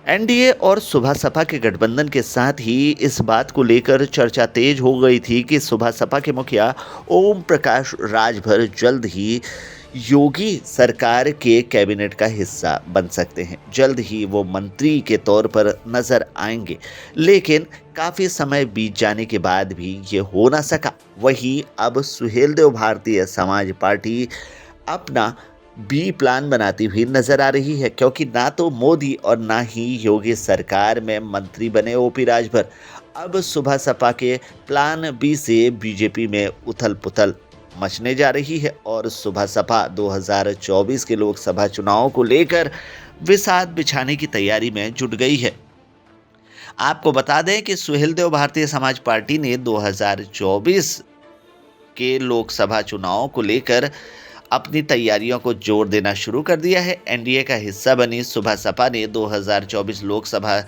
NDA और सुबह सपा के गठबंधन के साथ ही इस बात को लेकर चर्चा तेज हो गई थी कि सुबह सपा के मुखिया ओम प्रकाश राजभर जल्द ही योगी सरकार के कैबिनेट का हिस्सा बन सकते हैं। जल्द ही वो मंत्री के तौर पर नजर आएंगे, लेकिन काफी समय बीत जाने के बाद भी ये हो ना सका। वहीं अब सुहेलदेव भारतीय समाज पार्टी अपना बी प्लान बनाती हुई नजर आ रही है, क्योंकि ना तो मोदी और ना ही योगी सरकार में मंत्री बने ओपी राजभर। अब सुबह सपा के प्लान बी से बीजेपी में उथल पुथल मचने जा रही है और सुबह सपा 2024 के लोकसभा चुनाव को लेकर विसात बिछाने की तैयारी में जुट गई है। आपको बता दें कि सुहेलदेव भारतीय समाज पार्टी ने 2024 के लोकसभा चुनाव को लेकर अपनी तैयारियों को जोर देना शुरू कर दिया है। एनडीए का हिस्सा बनी सुबह सपा ने 2024 लोकसभा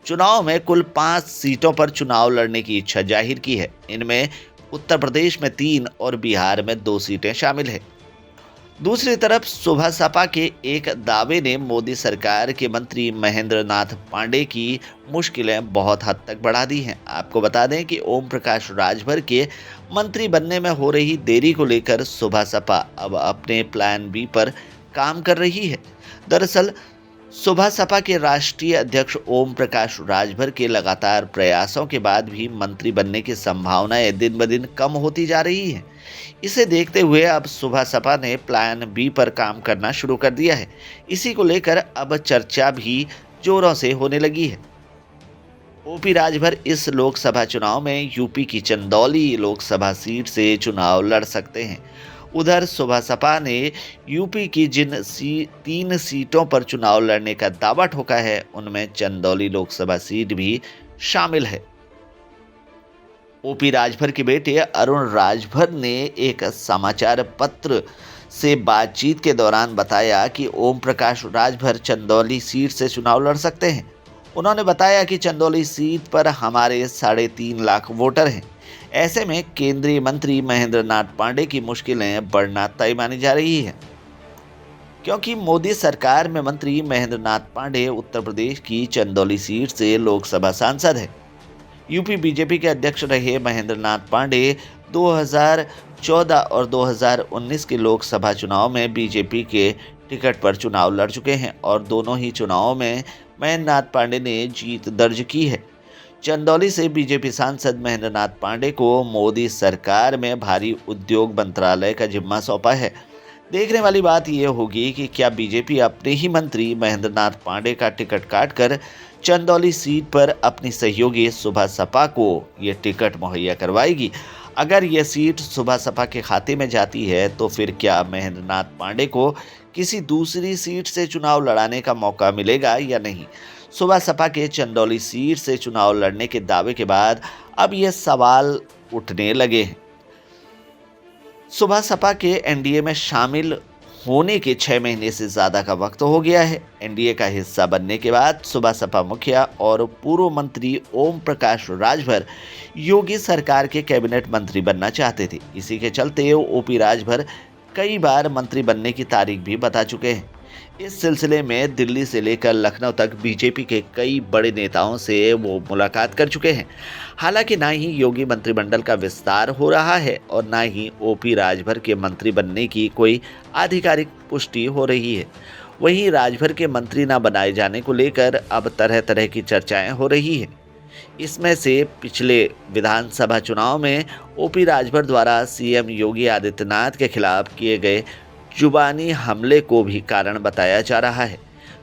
चुनाव में कुल 5 सीटों पर चुनाव लड़ने की इच्छा जाहिर की है। इनमें उत्तर प्रदेश में 3 और बिहार में 2 सीटें शामिल हैं। दूसरी तरफ सुबह सपा के एक दावे ने मोदी सरकार के मंत्री महेंद्र नाथ पांडे की मुश्किलें बहुत हद तक बढ़ा दी हैं। आपको बता दें कि ओम प्रकाश राजभर के मंत्री बनने में हो रही देरी को लेकर सुबह सपा अब अपने प्लान बी पर काम कर रही है। दरअसल सुबह सपा के राष्ट्रीय अध्यक्ष ओम प्रकाश राजभर के लगातार प्रयासों के बाद भी मंत्री बनने की संभावनाएं दिन ब दिन कम होती जा रही हैं। इसे देखते हुए अब सुबह सपा ने प्लान बी पर काम करना शुरू कर दिया है। इसी को लेकर अब चर्चा भी जोरों से होने लगी है। ओपी राजभर इस लोकसभा चुनाव में यूपी की चंदौली लोकसभा सीट से चुनाव लड़ सकते हैं। उधर सुबह सपा ने यूपी की जिन 3 सीटों पर चुनाव लड़ने का दावा ठोका है, उनमें चंदौली लोकसभा सीट भी शामिल है। ओपी राजभर के बेटे अरुण राजभर ने एक समाचार पत्र से बातचीत के दौरान बताया कि ओम प्रकाश राजभर चंदौली सीट से चुनाव लड़ सकते हैं। उन्होंने बताया कि चंदौली सीट पर हमारे 3.5 लाख वोटर हैं। ऐसे में केंद्रीय मंत्री महेंद्र नाथ पांडे की मुश्किलें बढ़ना तय मानी जा रही है, क्योंकि मोदी सरकार में मंत्री महेंद्र नाथ पांडे उत्तर प्रदेश की चंदौली सीट से लोकसभा सांसद है। यूपी बीजेपी के अध्यक्ष रहे महेंद्र नाथ पांडे 2014 और 2019 के लोकसभा चुनाव में बीजेपी के टिकट पर चुनाव लड़ चुके हैं और दोनों ही चुनावों में महेंद्र नाथ पांडे ने जीत दर्ज की है। चंदौली से बीजेपी सांसद महेंद्र नाथ पांडे को मोदी सरकार में भारी उद्योग मंत्रालय का जिम्मा सौंपा है। देखने वाली बात यह होगी कि क्या बीजेपी अपने ही मंत्री महेंद्र नाथ पांडे का टिकट काटकर चंदौली सीट पर अपनी सहयोगी सुबह सपा को ये टिकट मुहैया करवाएगी। अगर यह सीट सुबह सपा के खाते में जाती है तो फिर क्या महेंद्र नाथ पांडे को किसी दूसरी सीट से चुनाव लड़ाने का मौका मिलेगा या नहीं। सुबह सपा के चंदौली सीट से चुनाव लड़ने के दावे के बाद अब यह सवाल उठने लगे हैं। सुबह सपा के एनडीए में शामिल होने के 6 महीने से ज़्यादा का वक्त हो गया है। एनडीए का हिस्सा बनने के बाद सुबह सपा मुखिया और पूर्व मंत्री ओम प्रकाश राजभर योगी सरकार के कैबिनेट मंत्री बनना चाहते थे। इसी के चलते ओपी राजभर कई बार मंत्री बनने की तारीख भी बता चुके हैं। इस सिलसिले में दिल्ली से लेकर लखनऊ तक बीजेपी के कई बड़े नेताओं से वो मुलाकात कर चुके हैं। हालांकि ना ही योगी मंत्रिमंडल का विस्तार हो रहा है और ना ही ओपी राजभर के मंत्री बनने की कोई आधिकारिक पुष्टि हो रही है। वहीं राजभर के मंत्री न बनाए जाने को लेकर अब तरह तरह की चर्चाएं हो रही हैं। इसमें से पिछले विधानसभा चुनाव में ओपी राजभर द्वारा सीएम योगी आदित्यनाथ के खिलाफ किए गए जुबानी हमले को भी कारण बताया जा रहा है।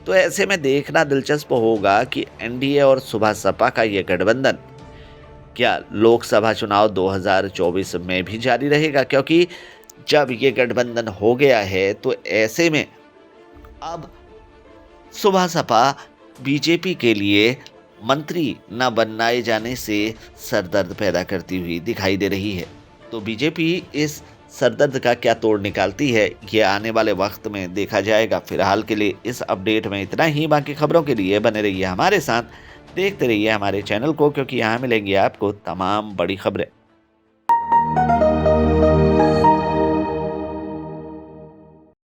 तो ऐसे में देखना दिलचस्प होगा कि एनडीए और सुबह सपा का ये गठबंधन क्या लोकसभा चुनाव 2024 में भी जारी रहेगा, क्योंकि जब ये गठबंधन हो गया है तो ऐसे में अब सुबह सपा बीजेपी के लिए मंत्री न बनाए जाने से सरदर्द पैदा करती हुई दिखाई दे रही है। तो बीजेपी इस सरदर्द का क्या तोड़ निकालती है, ये आने वाले वक्त में देखा जाएगा। फिलहाल के लिए इस अपडेट में इतना ही। बाकी खबरों के लिए बने रहिए हमारे साथ, देखते रहिए हमारे चैनल को, क्योंकि यहाँ मिलेंगी आपको तमाम बड़ी खबरें।